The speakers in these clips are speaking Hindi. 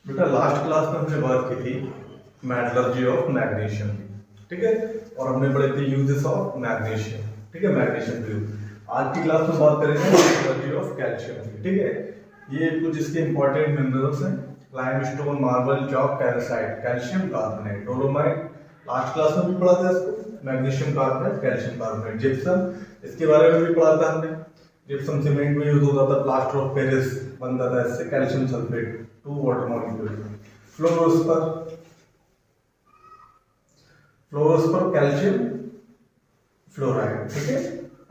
बेटा लास्ट क्लास में हमने बात की थी मेटलर्जी ऑफ मैग्नीशियम की, ठीक है। और हमने पढ़े थे यूजेस ऑफ मैग्नीशियम, ठीक है, मैग्नीशियम की। आज की क्लास में बात करेंगे मेटलर्जी ऑफ कैल्शियम की, ठीक है। ये कुछ इसके इंपॉर्टेंट मिनरल्स हैं: limestone, marble, chalk, calcite, calcium carbonate, dolomite. Last class में भी पढ़ा था इसको, magnesium carbonate, calcium carbonate, gypsum, इसके बारे में भी पढ़ा था हमने। जिप्सम सीमेंट में यूज होता था, प्लास्टर ऑफ पेरिस बनता था इससे, calcium sulphate, 2 water molecule. Fluorspar calcium fluoride, ठीक है।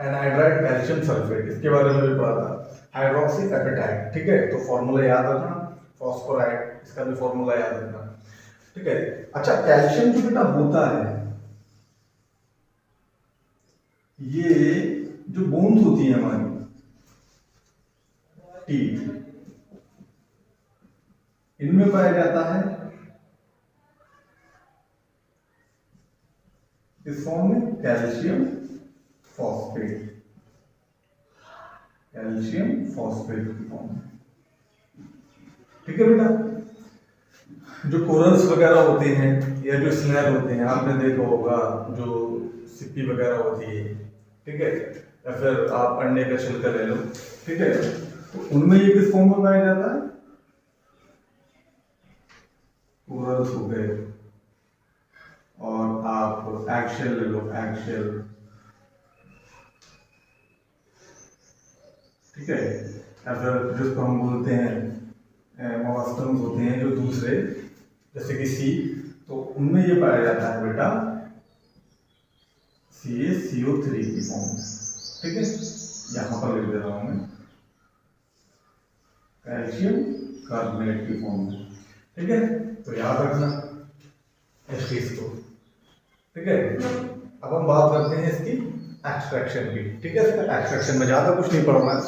एनहाइड्राइड कैल्शियम सल्फेट, इसके बारे में भी पढ़ा था। हाइड्रोक्सी एपेटाइट, ठीक है, तो फॉर्मूला याद रखना। फॉस्फोराइड, इसका भी फॉर्मूला याद रखना, ठीक है। अच्छा, कैल्शियम जो बेटा होता है, ये जो बोन्स होती है हमारी टीथ, इनमें पाया जाता है इस फॉर्म में कैल्शियम फॉस्फेट, कैल्शियम फॉस्फेट की फॉर्म में, ठीक है बेटा। जो कोरल्स वगैरह होते हैं या जो स्नेल होते हैं, आपने देखा होगा, जो सिप्पी वगैरह होती है, ठीक है, या फिर आप अंडे का छिलका ले लो, ठीक है, तो उनमें ये किस फॉर्म में पाया जाता है? कोरल्स हो गए, और आप एगशेल ले लो, एगशेल, ठीक है, या फिर जिसको हम बोलते हैं मॉलस्कम्स होते हैं जो दूसरे, जैसे कि सी, तो उनमें ये पाया जाता है बेटा CaCO3 की फॉर्म में, ठीक है। यहां पर लिख दे रहा हूं मैं, कैल्शियम कार्बोनेट की फॉर्म में, ठीक है। तो याद रखना इस चीज को, ठीक है। अब हम बात करते हैं इसकी एक्सट्रैक्शन की, ठीक है। इसका एक्सट्रैक्शन में ज्यादा कुछ नहीं पढ़ना है।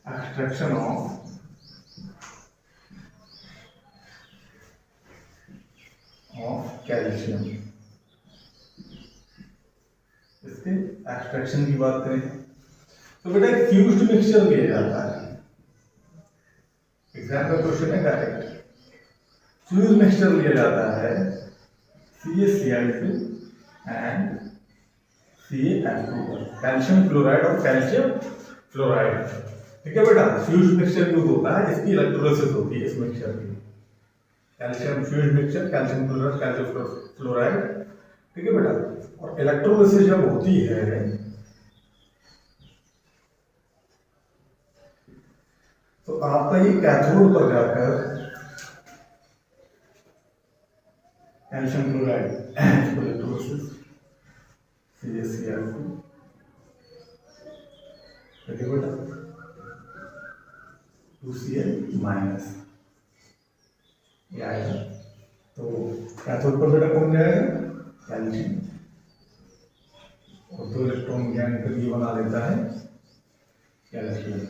एक्सट्रैक्शन ऑफ कैल्शियम, इसके एक्सट्रैक्शन की बात करें तो बेटा एक फ्यूज्ड मिक्सचर लिया जाता है। एग्जाम का क्वेश्चन है डायरेक्ट। फ्यूज्ड मिक्सचर लिया जाता है CaCl2 and CaF2, calcium chloride और कैल्शियम फ्लोराइड, ठीक है बेटा। फ्यूज्ड मिक्सचर यूज होता है, इसकी इलेक्ट्रोलिसिस होती है इस मिक्सचर की। Calcium fused mixture, calcium chloride, calcium fluoride, ठीक है बेटा। और इलेक्ट्रोलिसिस जब होती है तो आपका ये कैथोड पर जाकर कैल्शियम क्लोराइड इलेक्ट्रोलिसिस CaCl2, ठीक है बेटा, 2Cl- ये आएगा। तो कैथोड पर बेटा कौन जाएगा? कैल्शियम, और 2 इलेक्ट्रॉन ज्ञान कर ये बना देता है कैल्शियम।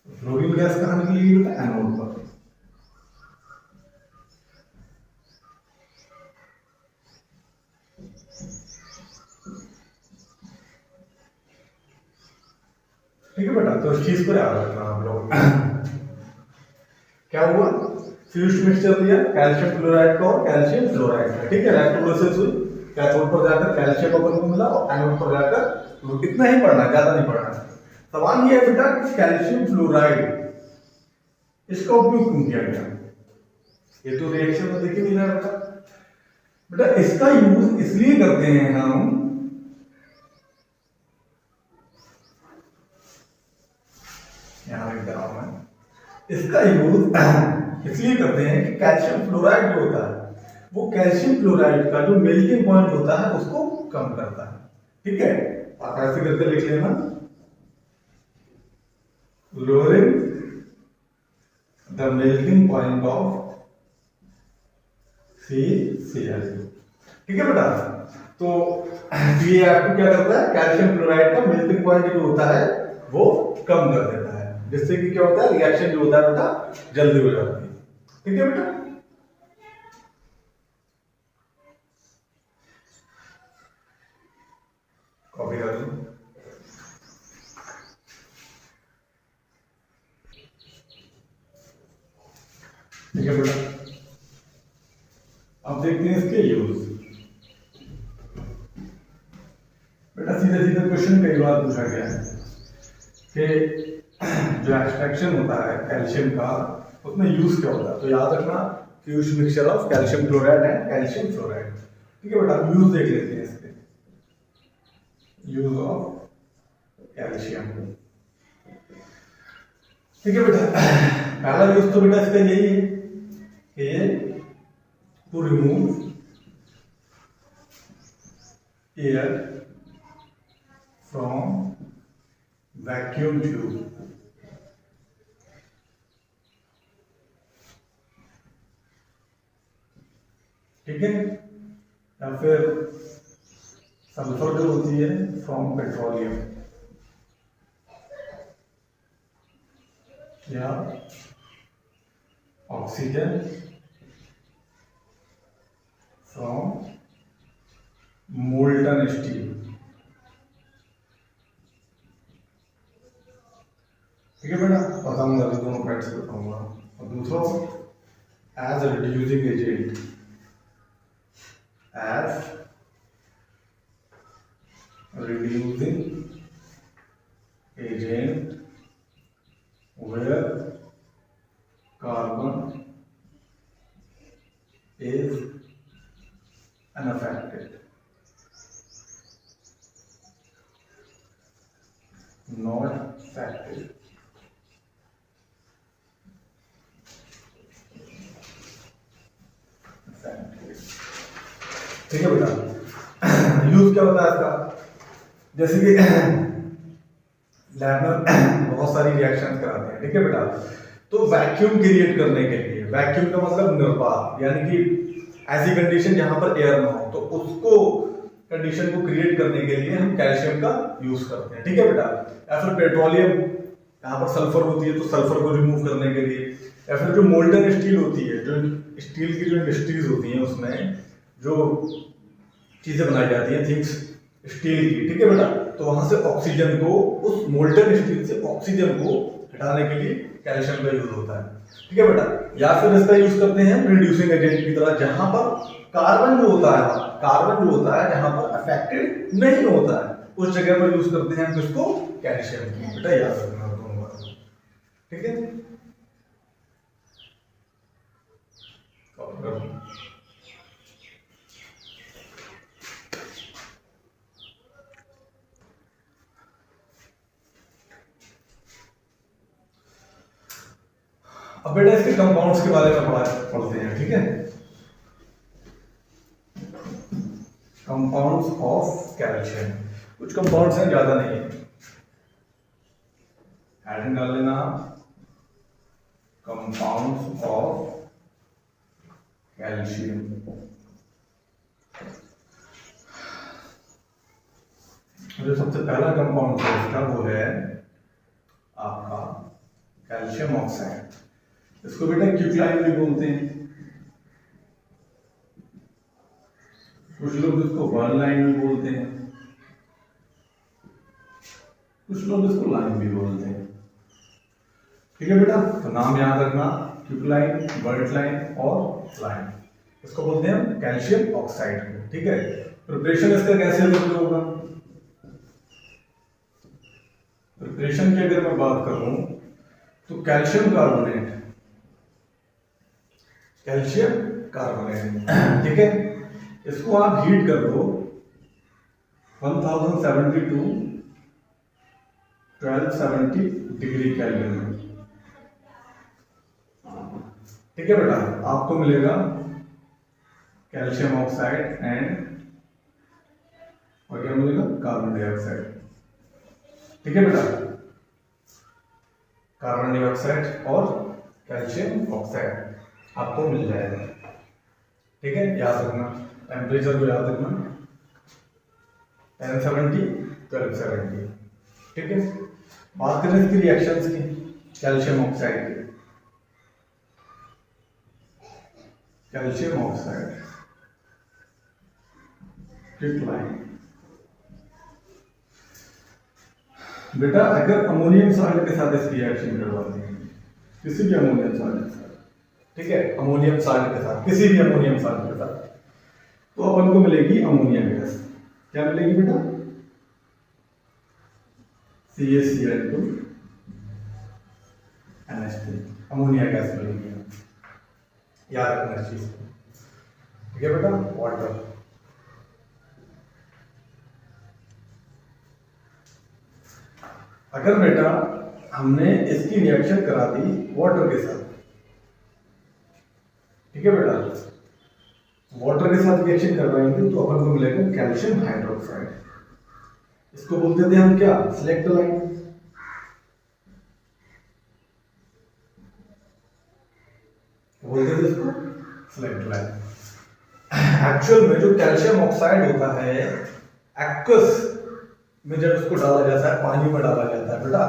फ्लोरीन गैस कहाँ निकलेगी बेटा? एनोड पर। ठीक है बेटा, तो इस चीज को याद रखना आप लोग। क्या हुआ? फ्यूज्ड मिक्सचर दिया कैल्शियम क्लोराइड का और कैल्शियम फ्लोराइड का, ठीक है। इलेक्ट्रोलिसिस हुई, कैथोड पर जाकर कैल्शियम अपन को मिला और एनोड पर जाकर, कितना ही पढ़ना, ज्यादा नहीं पढ़ना। सवाल ये है बेटा कि कैल्शियम फ्लोराइड इसका उपयोग क्यों किया गया? ये तो रिएक्शन में देख ही नहीं रहा बेटा। बेटा इसका यूज इसलिए करते हैं हम, यहां लिख रहा हूं मैं, इसका यूज इसलिए करते हैं कि कैल्शियम फ्लोराइड जो होता है वो कैल्शियम क्लोराइड का जो मेल्टिंग पॉइंट होता है उसको कम करता है, ठीक है। आप ऐसे करके लिख लेना, lowering the melting point of CaCl2, ठीक है बेटा। तो ये आपको क्या करता है, कैल्शियम क्लोराइड का मेल्टिंग पॉइंट जो होता है वो कम कर देता है, जिससे कि क्या होता है, रिएक्शन जो होता है बेटा जल्दी हो जाती है, ठीक है बेटा। कॉपी कर लो। ठीक है बेटा, अब देखते हैं इसके यूज। बेटा सीधे सीधे क्वेश्चन कई बार पूछा गया है कि जो एक्सट्रैक्शन होता है कैल्शियम का, उसमें यूज क्या होता है। तो याद रखना, fuse mixture of calcium chloride and calcium fluoride. ठीक है बेटा, यूज देख लेते हैं इसके। यूज ऑफ कैल्शियम, ठीक है बेटा। पहला यूज तो बेटा इसका यही है कि to remove air from vacuum tube. ठीक है, या फिर सल्फर जो होती है फ्रॉम पेट्रोलियम, या ऑक्सीजन फ्रॉम मोल्टन स्टील। ठीक है बेटा, बताऊंगा तो दोनों पैट से बताऊंगा। और दूसरा as reducing agent, as reducing agent where carbon is unaffected, not affected। ठीक है बेटा, यूज क्या होता है इसका। जैसे कि लैब में बहुत सारी रिएक्शन कराते हैं, ठीक है बेटा। तो वैक्यूम क्रिएट करने के लिए, वैक्यूम का मतलब निर्वात, यानी कि ऐसी कंडीशन जहां पर एयर ना हो, तो उसको कंडीशन को क्रिएट करने के लिए हम कैल्शियम का यूज करते हैं। ठीक है बेटा, या फिर पेट्रोलियम, यहाँ पर सल्फर होती है तो सल्फर को रिमूव करने के लिए, या फिर जो मोल्टन स्टील होती है, जो स्टील की जो इंडस्ट्रीज होती हैं उसमें जो चीजें बनाई जाती हैं थिंग्स स्टील की, ठीक है बेटा, तो वहां से ऑक्सीजन को, उस मोल्टन स्टील से ऑक्सीजन को हटाने के लिए कैल्शियम का यूज होता है। ठीक है बेटा, या फिर इसका यूज करते हैं रिड्यूसिंग एजेंट की तरह, जहां पर कार्बन जो होता है, कार्बन जो होता है जहां पर अफेक्टेड नहीं होता है, उस जगह पर यूज करते हैं किसको, कैल्शियम की। बेटा याद रखना दोनों बात, ठीक है। अब बेटा इसके कंपाउंड्स के बारे में पढ़ते हैं, ठीक है। कंपाउंड्स ऑफ कैल्शियम, कुछ कंपाउंड्स हैं, ज्यादा नहीं है, हेडिंग डाल लेना, कंपाउंड्स ऑफ कैल्शियम। जो सबसे पहला कंपाउंड है इसका वो है आपका कैल्शियम ऑक्साइड। इसको बेटा क्विकलाइन भी बोलते हैं, कुछ लोग इसको वन लाइन भी बोलते हैं, कुछ लोग इसको लाइन भी बोलते हैं। ठीक है बेटा, तो नाम याद रखना, क्विकलाइन, बर्ट लाइन और लाइन, इसको बोलते हैं कैल्शियम ऑक्साइड को। ठीक है, प्रिपरेशन इसका कैसे होगा। प्रिपरेशन की अगर मैं बात करूं तो कैल्शियम कार्बोनेट, कैल्शियम कार्बोनेट, ठीक है, इसको आप हीट कर दो 1070 टू 1270 डिग्री केल्विन में। ठीक है बेटा, आपको मिलेगा कैल्शियम ऑक्साइड एंड और क्या मिलेगा, कार्बन डाइऑक्साइड। ठीक है बेटा, कार्बन डाइऑक्साइड और कैल्शियम ऑक्साइड आपको मिल जाएगा। ठीक है, याद रखना, टेम्परेचर को याद रखना 1070 1270। ठीक है, बात करें इसकी रिएक्शंस की, कैल्शियम ऑक्साइड की, कैल्शियम ऑक्साइड क्विकलाइन बेटा अगर अमोनियम सॉल्ट के साथ इसकी रिएक्शन करवाते हैं, किसी भी अमोनियम सॉल्ट के साथ, ठीक है, अमोनियम सॉल्ट के साथ, किसी भी अमोनियम सॉल्ट के साथ, तो अपन को मिलेगी अमोनिया गैस। क्या मिलेगी बेटा? CaCl2 NH3 अमोनिया गैस मिलेगी। याद रखना इस चीज को, ठीक है बेटा। वाटर, अगर बेटा हमने इसकी रिएक्शन करा दी वाटर के साथ, ठीक है बेटा, वाटर के साथ रिएक्शन करवाएंगे तो अपन को मिलेगा कैल्शियम हाइड्रोक्साइड। इसको बोलते थे हम क्या? Select line. बोलते थे इसको सिलेक्ट लाइन। एक्चुअल में जो कैल्शियम ऑक्साइड होता है एक्वस में जब इसको डाला जाता है, पानी में डाला जाता है बेटा,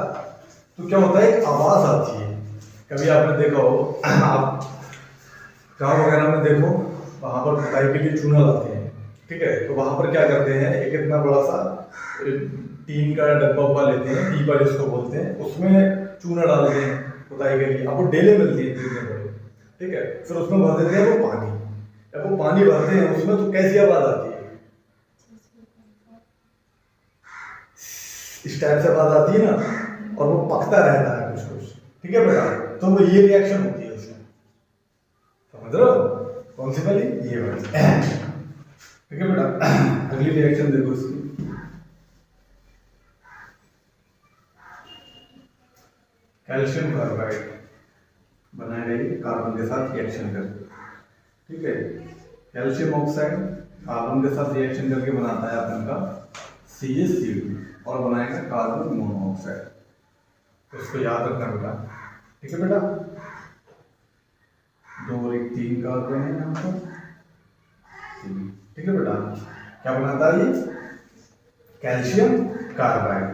तो क्या होता है? एक आवाज आती है। कभी आपने देखा हो, आप गाँव वगैरह में देखो, वहां पर खुदाई के लिए चूना लाते हैं, ठीक है, तो वहां पर क्या करते हैं, एक इतना बड़ा सा टीन का डब्बा उब्बा लेते हैं, टीपा जिसको बोलते हैं, उसमें चूना डालते हैं खुदाई के लिए। आपको डेले मिलती है इतने बड़े, ठीक है, फिर उसमें भर देते हैं वो पानी। जब वो पानी भरते हैं उसमें तो कैसी आवाज आती है? इस टाइप से आवाज आती है ना, और वो पकता रहता है कुछ कुछ, ठीक है बेटा। तो वो ये रिएक्शन होती है उसमें, समझ रहे हो? कौन सी वाली? ये वाली, ठीक है बेटा। अगली रिएक्शन देखो इसकी, कैल्शियम कार्बाइड बनाया गया कार्बन के साथ रिएक्शन करके, ठीक है। कैल्शियम ऑक्साइड कार्बन के साथ रिएक्शन करके बनाता है अपन का CaCl2 और बनाएगा कार्बन मोनोऑक्साइड। तो इसको याद रखना बेटा, ठीक है बेटा। 2 और 1 3 कार्बन है यहाँ पर, ठीक है बेटा। क्या बनाता है ये? कैल्शियम कार्बाइड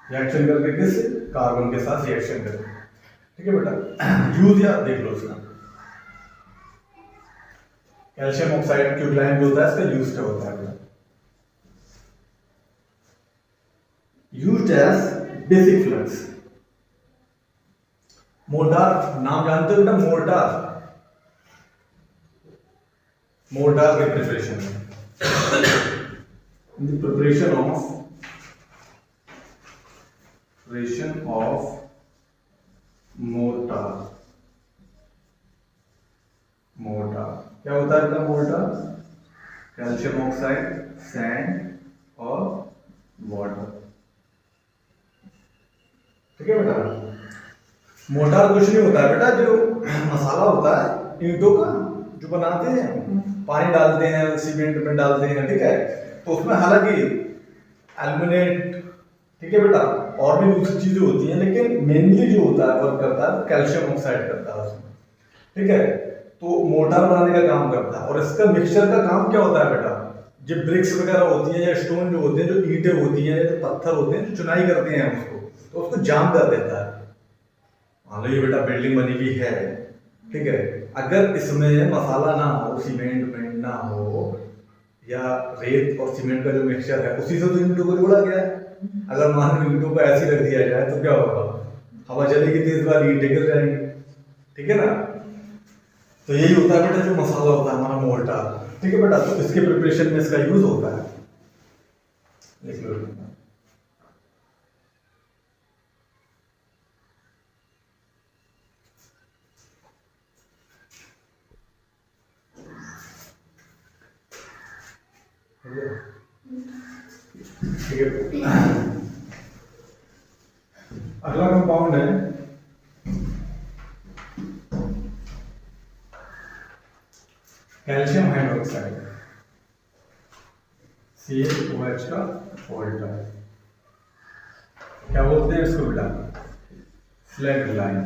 रिएक्शन करके किस? कार्बन के साथ रिएक्शन करके, ठीक है बेटा। यूज याद देख लो इसका, कैल्शियम ऑक्साइड क्यूबलाइन जो होता है इसका यूज क्या होता है बेटा? Used as basic flux. Mortar नाम जानते हो बेटा? मोर्टार, मोर्टार के प्रिपरेशन में, in the preparation of mortar. Mortar क्या होता है बेटा? मोर्टार कैल्शियम ऑक्साइड, सैंड और वाटर, ठीक है बेटा। मोर्टार कुछ नहीं होता है बेटा, जो मसाला होता है ईंटों का जो बनाते हैं, पानी डालते हैं, सीमेंट में डालते हैं, ठीक है, तो उसमें हालांकि एल्यूमिनेट, ठीक है बेटा, और भी दूसरी चीजें होती हैं, लेकिन मेनली जो होता है वर्क करता है कैल्शियम ऑक्साइड करता है उसमें, ठीक है। तो मोर्टार बनाने का काम करता है। और इसका मिक्सचर का काम क्या होता है बेटा? जो ब्रिक्स वगैरह होती हैं या स्टोन जो होते हैं, जो ईंटें होती हैं या जो पत्थर होते हैं, जो चुनाई करते हैं उसको, तो उसको जाम कर देता है। मान लो ये बेटा बिल्डिंग बनी हुई है, ठीक है, अगर इसमें मसाला ना हो, सीमेंट ना हो, या रेत और सीमेंट का जो मिक्सचर है उसी से तो ईंटों को जोड़ा गया है, अगर मान लो ईंटों को ऐसे रख दिया जाए तो क्या होगा? हवा चलेगी तेज वाली, ईंटें गिर जाएंगी, ठीक है ना। तो यही होता है बेटा जो मसाला होता है हमारा मोर्टार, ठीक है बेटा। तो इसके प्रिपरेशन में इसका यूज होता है, लिख लो। ठीक है, अगला कंपाउंड है कैल्शियम हाइड्रोक्साइड, CaOH का ऑल्टर। क्या बोलते हैं इसको बेटा? Slag line.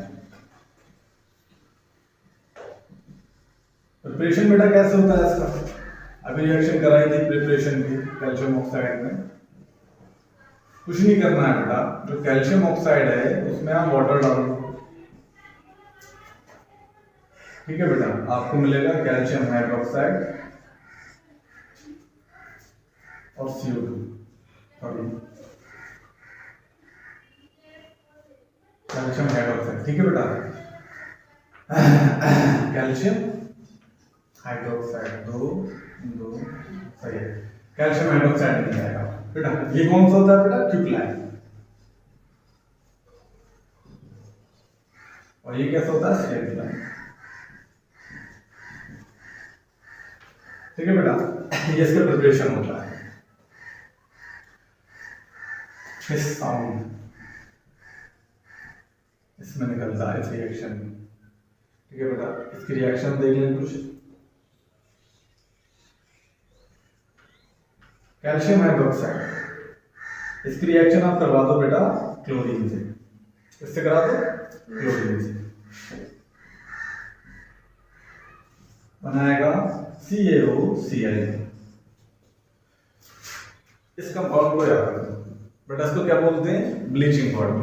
प्रिपरेशन बेटा कैसे होता है इसका? अभी रिएक्शन कराई थी प्रिपरेशन की कैल्शियम ऑक्साइड में। कुछ नहीं करना है बेटा, जो कैल्शियम ऑक्साइड है उसमें आप वाटर डाल दो, ठीक है बेटा। आपको मिलेगा कैल्शियम हाइड्रोक्साइड और CO2, कैल्शियम हाइड्रोक्साइड, ठीक है बेटा। कैल्शियम हाइड्रोक्साइड, दो दो सही है। कैल्शियम हाइड्रोक्साइड नहीं आएगा बेटा। ये कौन सा होता है बेटा? क्विकलाइन। और ये कैसा होता है? स्टेबिलाइन, ठीक है बेटा। ये इसका प्रिपरेशन होता है। इस साउंड इसमें निकलता है इस रिएक्शन में, ठीक है बेटा। इसकी रिएक्शन देख लें कुछ। कैल्शियम हाइड्रोक्साइड, इसकी रिएक्शन आप करवा दो बेटा क्लोरीन से। इससे करा दो क्लोरीन से, बनाएगा CaOCl। इस कंपाउंड को याद रखो बेटा, इसको क्या बोलते हैं? Bleaching powder.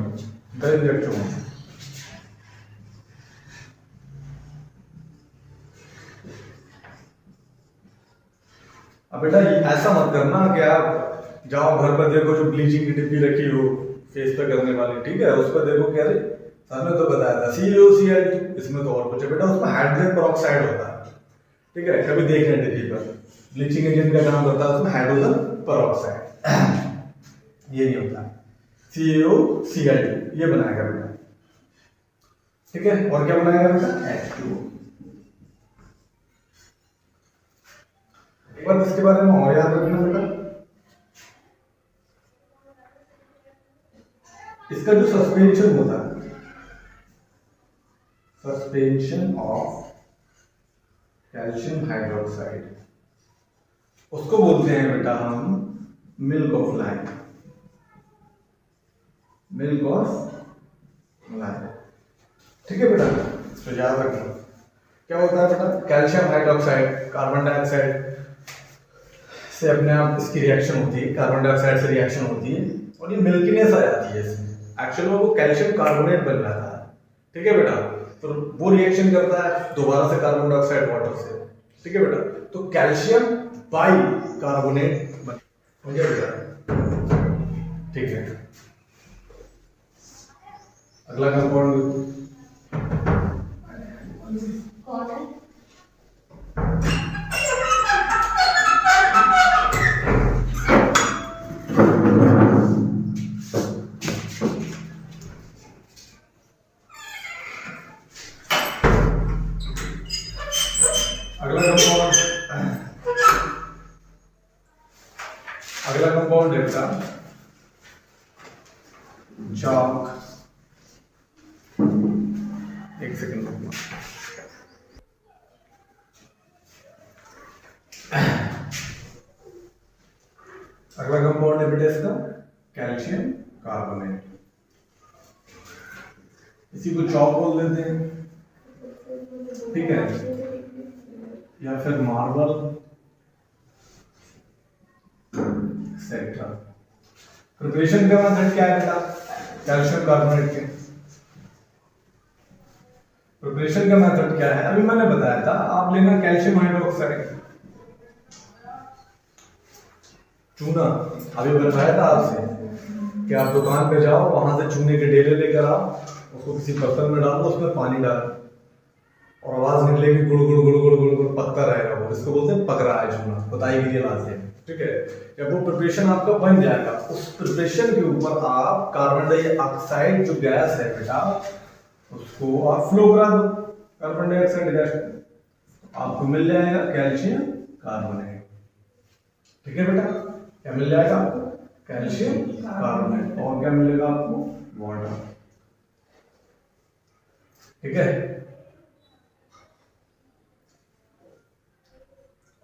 अब बेटा ये ऐसा मत करना कि आप जाओ घर पर देखो जो ब्लीचिंग की डिब्बी रखी हो फेस पे करने वाली, ठीक है, उस पर देखो क्या रे सर ने तो बताया था CaOCl, इसमें तो और कुछ है बेटा, उसमें हाइड्रोजन पेरोक्साइड होता है, ठीक है। कभी देख लें डिब्बी पर, ब्लीचिंग एजेंट का काम करता है उसमें हाइड्रोजन पेरोक्साइड, ये नहीं होता। CaOCl ये बनाएगा बेटा, ठीक है। और क्या बनाएगा बेटा? H2O। एक बार इसके बारे में और याद रखना बेटा, इसका जो सस्पेंशन होता है, सस्पेंशन ऑफ कैल्शियम हाइड्रोक्साइड, उसको बोलते हैं बेटा हम milk of life, milk of life, ठीक है बेटा। तो याद रखना क्या होता है बेटा? कैल्शियम हाइड्रोक्साइड कार्बन डाइऑक्साइड से अपने आप इसकी रिएक्शन होती है, कार्बन डाइऑक्साइड से रिएक्शन होती है और ये मिल्कीनेस आ जाती है इसमें। एक्चुअल में वो कैल्शियम कार्बोनेट बन जाता है, ठीक है बेटा। तो वो रिएक्शन करता है दोबारा से कार्बन डाइऑक्साइड वाटर से, ठीक है बेटा। तो कैल्शियम बाई कार्बोनेट हो गया बेटा, ठीक है। अगला कंपाउंड कौन है? अगला कंपाउंड है बेटा चॉक। एक सेकंड रुकना। अगला कंपाउंड है बेटा इसका कैल्शियम कार्बोनेट, इसी को चॉक बोल देते हैं, ठीक है, या फिर मार्बल एक्सेट्रा। प्रिपरेशन का मेथड क्या है बेटा? कैल्शियम कार्बोनेट के प्रिपरेशन का मेथड क्या है? अभी मैंने बताया था, आप लेना कैल्शियम हाइड्रोक्साइड चूना। अभी बताया था आपसे कि आप दुकान पे जाओ, वहां से चूने के डेले लेकर आओ, उसको किसी बर्तन में डालो, उसमें पानी डालो और आवाज निकलेगी गुड़ गुड़ गुड़ गुड़ गुड़ गुड़, पकता रहेगा वो, इसको बोलते हैं पक रहा है चूना, बताई गई बात है, ठीक है। जब वो प्रिपरेशन आपका बन जाएगा, उस प्रिपरेशन के ऊपर आप कार्बन डाइऑक्साइड जो गैस है बेटा उसको आप फ्लो करा दो, कार्बन डाइऑक्साइड गैस, आपको मिल जाएगा कैल्शियम कार्बोनेट, ठीक है बेटा। क्या मिल जाएगा आपको? Calcium carbonate. और क्या मिलेगा आपको? वाटर, ठीक है।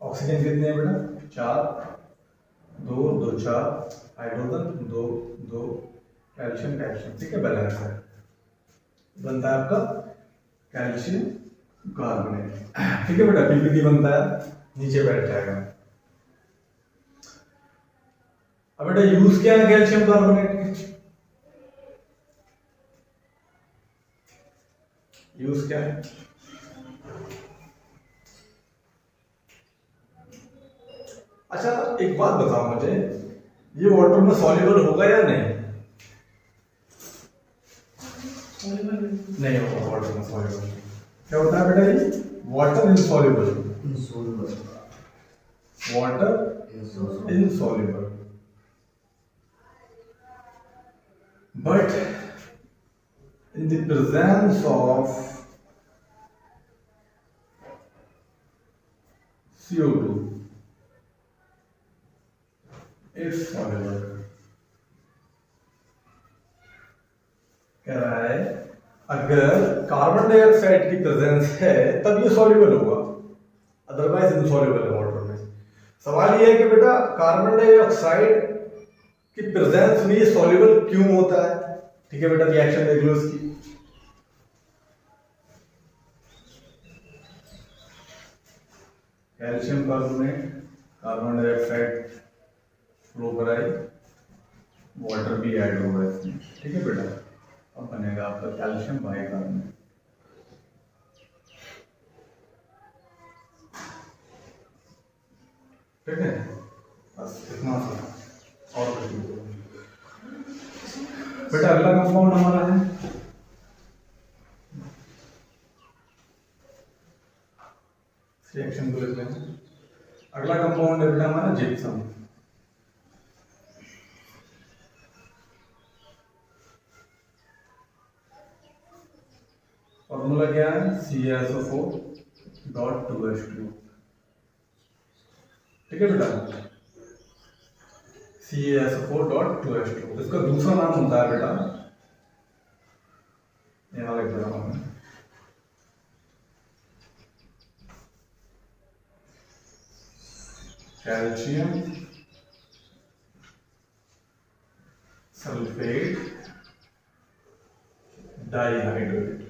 ऑक्सीजन कितने हैं बेटा? 4, 2 2 4, हाइड्रोजन 2 2, कैल्शियम कैल्शियम, ठीक है, बैलेंस है, बनता है आपका कैल्शियम कार्बोनेट, ठीक है बेटा। पीपीटी बनता है, नीचे बैठ जाएगा। अब बेटा यूज क्या है कैल्शियम कार्बोनेट के? यूज क्या है? अच्छा एक बात बताओ मुझे, ये वाटर में सॉल्युबल होगा या नहीं? नहीं होगा वाटर इनसॉल्युबल। क्या होता है बेटा ये? Water insoluble, water insoluble. But in the presence of CO2 it's soluble। कह रहा है अगर कार्बन डाइऑक्साइड की प्रेजेंस है तब ये सॉल्युबल होगा, अदरवाइज इनसॉल्युबल है वाटर में। सवाल ये है कि बेटा कार्बन डाइऑक्साइड की प्रेजेंस में ये सॉल्युबल क्यों होता है? ठीक है बेटा, रिएक्शन देख लो इसकी। Calcium carbonate, carbon dioxide flow कराई, वाटर भी ऐड होगा इसमें। ठीक है बेटा, अब बनेगा आपका कैल्शियम बाइकार्बोनेट। ठीक है, बस इतना सा और कुछ नहीं। बेटा अगला कंपाउंड हमारा है रिएक्शन को लेते हैं। अगला कंपाउंड है बेटा हमारा जिप्सम। फॉर्मूला क्या है? CaSO4.2H2। ठीक है बेटा, CaSO4.2H2। इसका दूसरा नाम होता है बेटा, यहां लिख रहा हूं मैं, कैल्शियम सल्फेट डाइहाइड्रेट।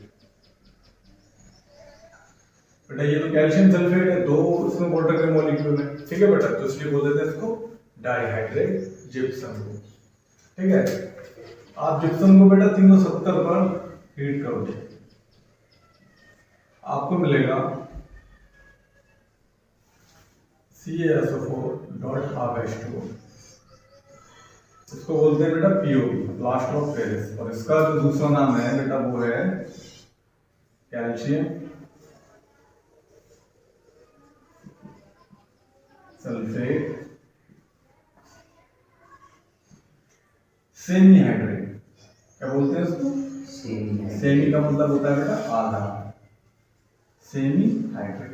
बेटा ये तो कैल्शियम सल्फेट है, दो इसमें वाटर के मॉलिक्यूल है। ठीक है बेटा, तो इसलिए बोल देते हैं इसको डाइहाइड्रेट जिप्सम को। ठीक है, आप जिप्सम को बेटा 370 पर हीट करोगे, आपको मिलेगा CaSO4.2H2। इसको बोलते हैं बेटा POP, प्लास्टर ऑफ पेरिस। और इसका जो दूसरा नाम है बेटा वो है कैल्शियम सल्फेट सेमी हाइड्रेट। क्या बोलते हैं इसको? सेमी का मतलब होता है बेटा आधा, सेमी हाइड्रेट।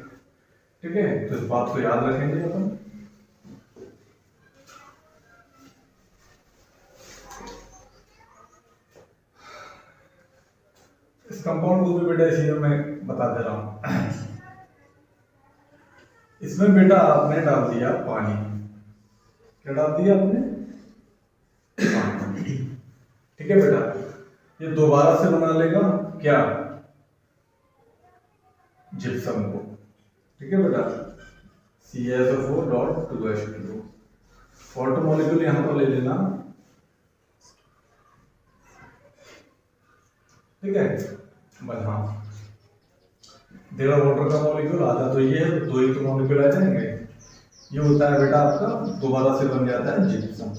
ठीक है, तो इस बात को याद रखेंगे अपन। इस कंपाउंड को भी बेटा इसी में मैं बता दे रहा हूं। इसमें बेटा आपने डाल दिया पानी। क्या डाल दिया आपने? पानी। ठीक है बेटा, ये दोबारा से बना लेगा क्या? जिप्सम को। ठीक है बेटा, CaSO4.2H2। वाटर मॉलिक्यूल यहां पर ले लेना। ठीक है, बस हाँ, डेढ़ वाटर का मॉलिक्यूल आधा तो ये है, दो ही तो मॉलिक्यूल आ जाएंगे। ये होता है बेटा आपका, दोबारा से बन जाता है जिप्सम।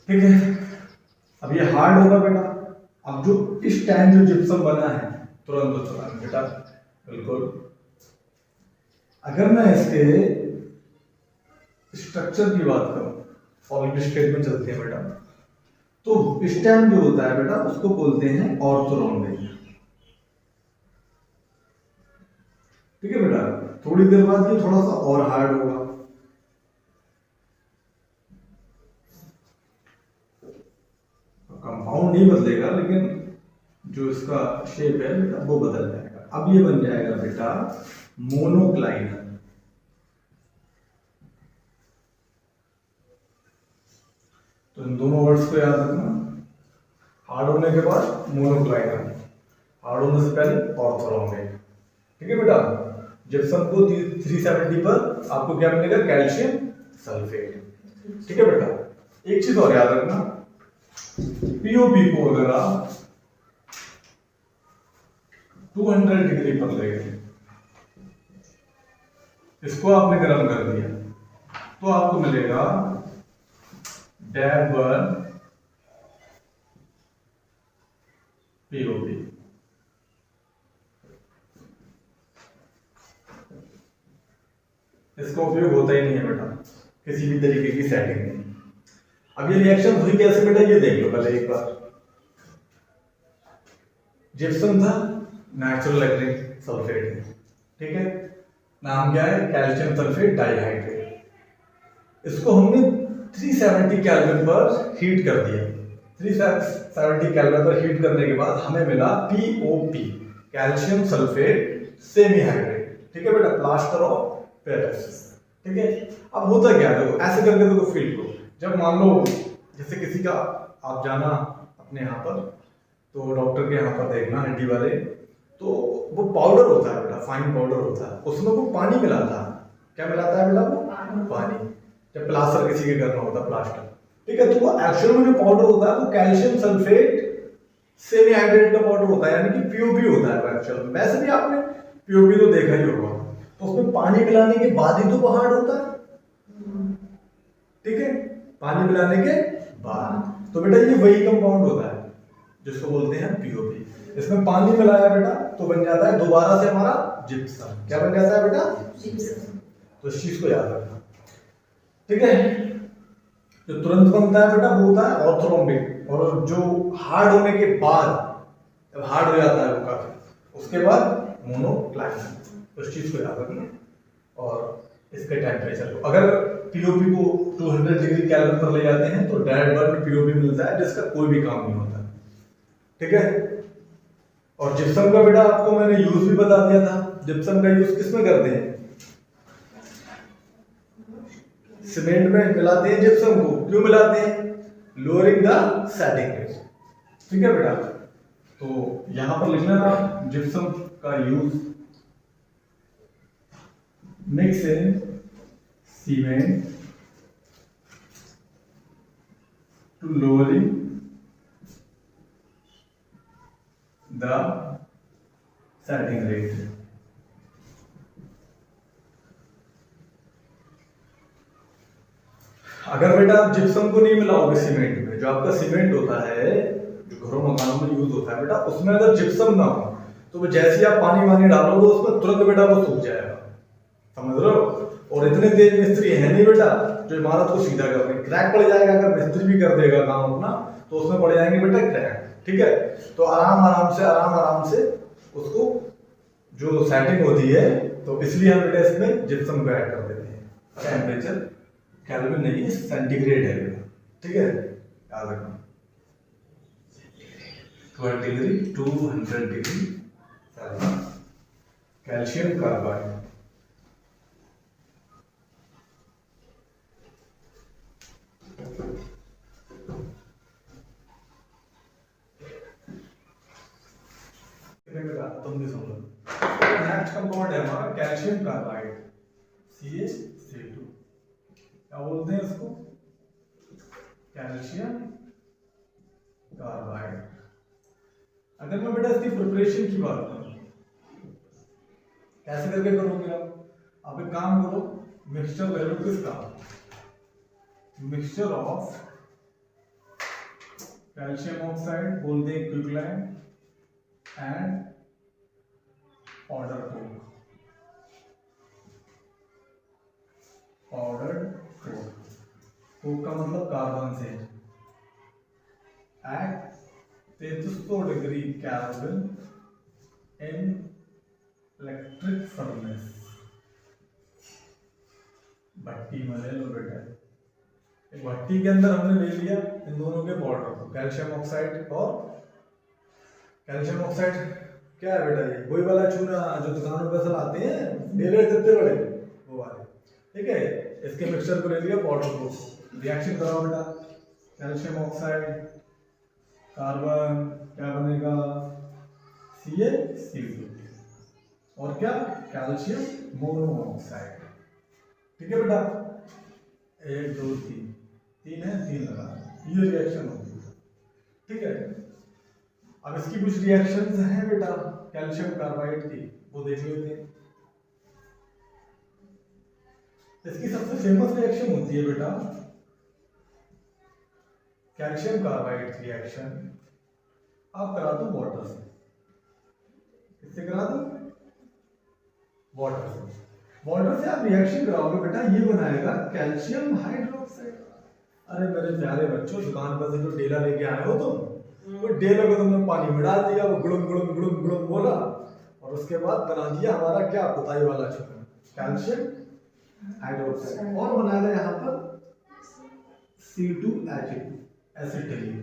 ठीक है, अब ये हार्ड होगा बेटा। अब जो इस टाइम जो जिप्सम बना है तुरंत तो चला बेटा, बिल्कुल। अगर मैं इसके स्ट्रक्चर की बात करूं, सॉलिड स्टेट में चलते हैं बेटा, तो स्टैंड जो होता है बेटा उसको बोलते हैं ऑर्थोरॉम्बिक। ठीक है बेटा, थोड़ी देर बाद ये थोड़ा सा और हार्ड होगा। कंपाउंड नहीं बदलेगा, लेकिन जो इसका शेप है बेटा वो बदल जाएगा। अब ये बन जाएगा बेटा मोनोक्लाइनर। तो इन दोनों वर्ड्स को याद रखना। हार्ड होने के बाद मोनोक्लाइनर, हार्ड होने से पहले ऑर्थोरॉम्बिक। ठीक है बेटा, जिप्सम को 370 पर आपको क्या मिलेगा? Calcium sulphate. ठीक है बेटा, एक चीज और याद रखना, पीओपी को अगर आप 200 डिग्री पर ले गए, इसको आपने गर्म कर दिया, तो आपको मिलेगा -1 पीओपी। इसका उपयोग होता ही नहीं है बेटा किसी भी तरीके की सेटिंग में। अब ये रिएक्शन हुई कैसे बेटा, ये देख लो पहले एक बार। जिप्सम था, नेचुरल एक्रिलिक सल्फेट है, ठीक है, नाम क्या है, कैल्शियम सल्फेट डाइहाइड्रेट। इसको हमने 370 केल्विन पर हीट कर दिया। 370 केल्विन पर हीट करने के बाद हमें मिला POP, calcium sulphate semi hydrate, ठीक है बेटा, प्लास्टर ऑफ पेरिस, ठीक है। अब होता क्या है, देखो ऐसे करके देखो फील करो। जब मान लो जैसे किसी का आप जाना अपने यहाँ पर, तो डॉक्टर के यहाँ पर देखना हड्डी वाले, तो वो पाउडर होता है बेटा, फाइन पाउडर होता है, उसमें वो पानी मिलाता है। क्या मिलाता है बेटा, वो पानी। जब प्लास्टर किसी के करना होता है प्लास्टर, ठीक है, तो वो एक्चुअल में जो पाउडर होता है वो कैल्शियम सल्फेट सेमी हाइड्रेट का पाउडर होता है, यानी कि पीओपी होता है एक्चुअल में। वैसे भी आपने पीओपी तो देखा ही होगा, तो उसमें पानी मिलाने के बाद ही तो वो हार्ड होता है, ठीक है, पानी मिलाने के बाद। तो बेटा ये वही कंपाउंड होता है जिसको बोलते हैं पीओपी। इसमें पानी मिलाया बेटा तो बन जाता है दोबारा से हमारा जिप्सम। क्या बन जाता है बेटा, जिप्सम। तो इस चीज को याद रखना, ठीक है। जो तुरंत बनता है बेटा वो होता है ऑर्थोरोम्बिक, और जो हार्ड होने के बाद, जब हार्ड हो जाता है वो काफी, उसके बाद मोनोक्लाइनम। तो इस चीज को याद रखना। और इसके टेम्परेचर को, अगर पीओपी को 200 डिग्री केल्विन पर ले जाते हैं तो डायरेक्ट बर्न पीओपी मिलता है, जिसका कोई भी काम नहीं होता, ठीक है। और जिप्सम का बेटा आपको मैंने यूज भी बता दिया था। जिप्सम का यूज किसमें करते हैं, सीमेंट में मिलाते हैं जिप्सम को। क्यों मिलाते हैं, लोअरिंग द सेटिंग रेट, ठीक है बेटा। तो यहां पर लिख लेना जिप्सम का use, mix in cement to lowering the setting rate. अगर बेटा आप जिप्सम को नहीं मिलाओगे सीमेंट में, जो आपका सीमेंट होता है जो घरों मकानों में यूज होता है बेटा, उसमें अगर जिप्सम ना हो तो वो जैसे ही आप पानी वानी डालोगे उसमें तुरंत बेटा वो सूख जाएगा, समझ रहे हो। और इतने तेज मिस्त्री है नहीं बेटा जो इमारत को सीधा कर दे, क्रैक पड़ जाएगा। अगर मिस्त्री भी कर देगा काम अपना तो उसमें पड़ जाएंगे बेटा क्रैक, ठीक है। तो आराम आराम से उसको जो सेटिंग होती है, तो इसलिए हम बेटा इसमें जिप्सम को ऐड कर देते हैं। टेम्परेचर केल्विन नहीं, सेंटीग्रेड है बेटा, ठीक है, याद रखना। 200 डिग्री कैल्शियम कार्बाइड। तुम भी सुन लो। नेक्स्ट कंपाउंड है हमारा कैल्शियम कार्बाइड, CaC2। क्या बोलते हैं इसको, कैल्शियम कार्बाइड। अगर मैं बेटा इसकी प्रिपरेशन की बात करूं, कैसे करके करोगे आप एक काम करो, मिक्सचर ले लो। किसका, मिक्सचर ऑफ कैल्शियम ऑक्साइड, बोलते हैं quicklime, and powder coke. Powder coke का मतलब कार्बन से। At 3300 degree kelvin in electric furnace. भट्टी में ले लो बेटा, एक भट्टी के अंदर हमने ले लिया इन दोनों के पाउडर को, कैल्शियम ऑक्साइड और कैल्शियम ऑक्साइड क्या है बेटा, ये वही वाला चूना जो दुकानों पर सब आते हैं डेले कितने बड़े, वो वाले, ठीक है। इसके मिक्सचर को ले लिया, पाउडर को, रिएक्शन कराओ बेटा, कैल्शियम ऑक्साइड कार्बन क्या बनेगा, CaC2, और क्या, कैल्शियम मोनोऑक्साइड, ठीक है बेटा। 1 2 3 है, 3 लगा, ये रिएक्शन होगी, ठीक है। अब इसकी कुछ रिएक्शंस हैं बेटा कैल्शियम कार्बाइड की, वो देख लेते हैं। इसकी सबसे फेमस रिएक्शन होती है बेटा कैल्शियम कार्बाइड रिएक्शन आप करा दो वाटर से। किससे करा दो? वाटर से। वाटर से आप रिएक्शन कराओगे बेटा, ये बनाएगा कैल्शियम हाइड्रोक्साइड। अरे मेरे प्यारे बच्चों, दुकान पर से जो डेला लेके आए हो तुम, वो डेला को तुमने पानी में डाल दिया, वो गुड़ुम गुड़ुम गुड़ुम गुड़ुम बोला, और उसके बाद बना दिया हमारा क्या, पुताई वाला चिकन, कैल्शियम हाइड्रोक्साइड। और बनाएगा यहाँ पर C2H2 एसिटिलीन।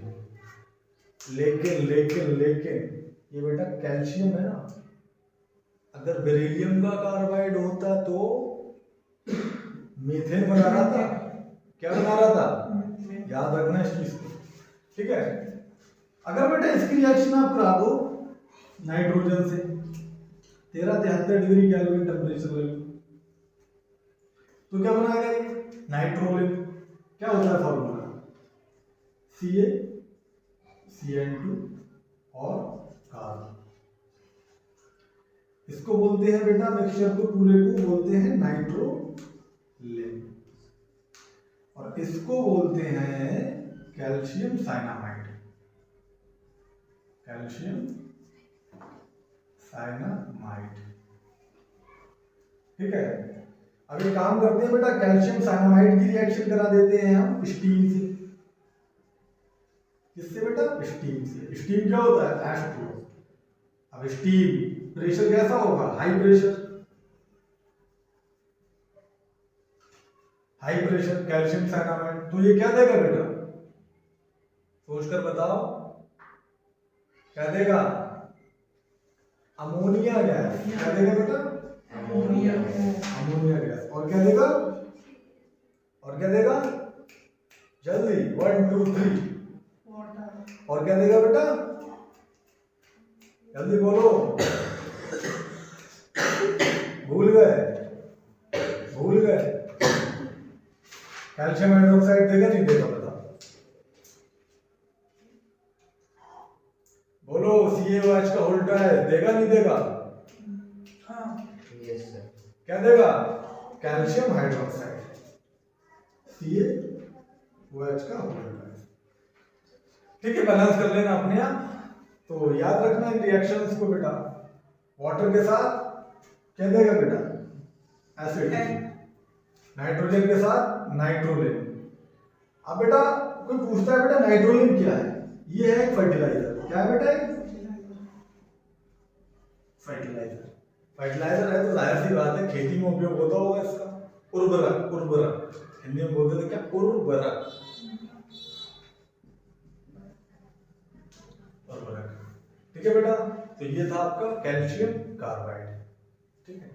लेकिन लेकिन लेकिन ये बेटा कैल्शियम है ना, अगर बेरिलियम का कार्बाइड होता तो मीथेन बना रहा था। क्या बना रहा था? याद रखना इस चीज को, ठीक है। अगर बेटा इसकी रिएक्शन आप करा दो नाइट्रोजन से, 1373 डिग्री केल्विन टेम्परेचर ले लो, तो क्या बनाएगा ये? नाइट्रोलिन। क्या होता है फॉर्मूला? Ca CN2 और कार्बन। इसको बोलते हैं बेटा, मिक्सचर को पूरे को बोलते हैं नाइट्रोलिन, और इसको बोलते हैं कैल्शियम साइनामाइड। कैल्शियम साइनामाइड, ठीक है। अब एक काम करते हैं बेटा, कैल्शियम साइनामाइड की रिएक्शन करा देते हैं हम स्टीम से। किससे बेटा? स्टीम से। स्टीम क्या होता है? H2O। अब स्टीम प्रेशर कैसा होगा? High pressure. High pressure calcium cyanamide, तो ये क्या देगा बेटा? सोचकर बताओ, क्या देगा? Ammonia gas. क्या देगा बेटा? Ammonia gas. और क्या देगा? और क्या देगा? जल्दी 1 2 3 और क्या देगा बेटा? जल्दी बोलो। भूल गए? कैल्शियम हाइड्रोक्साइड देगा नहीं देगा? बता बोलो। CaOH का उल्टा है, देगा नहीं देगा? Yes sir. क्या देगा? Calcium hydroxide. CaOH का उल्टा है, ठीक है। बैलेंस कर लेना अपने आप। तो याद रखना इन रिएक्शंस को बेटा। वाटर के साथ क्या देगा बेटा? एसिड। नाइट्रोजन के साथ नाइट्रोलिन। अब बेटा कोई पूछता है बेटा नाइट्रोलिन क्या है? ये है एक फर्टिलाइजर। क्या है बेटा? फर्टिलाइजर है तो जाहिर सी बात है खेती में उपयोग होता होगा इसका। उर्वरक हिंदी में बोलते थे क्या? उर्वरक। ठीक है बेटा, तो ये था आपका कैल्शियम कार्बाइड, ठीक है।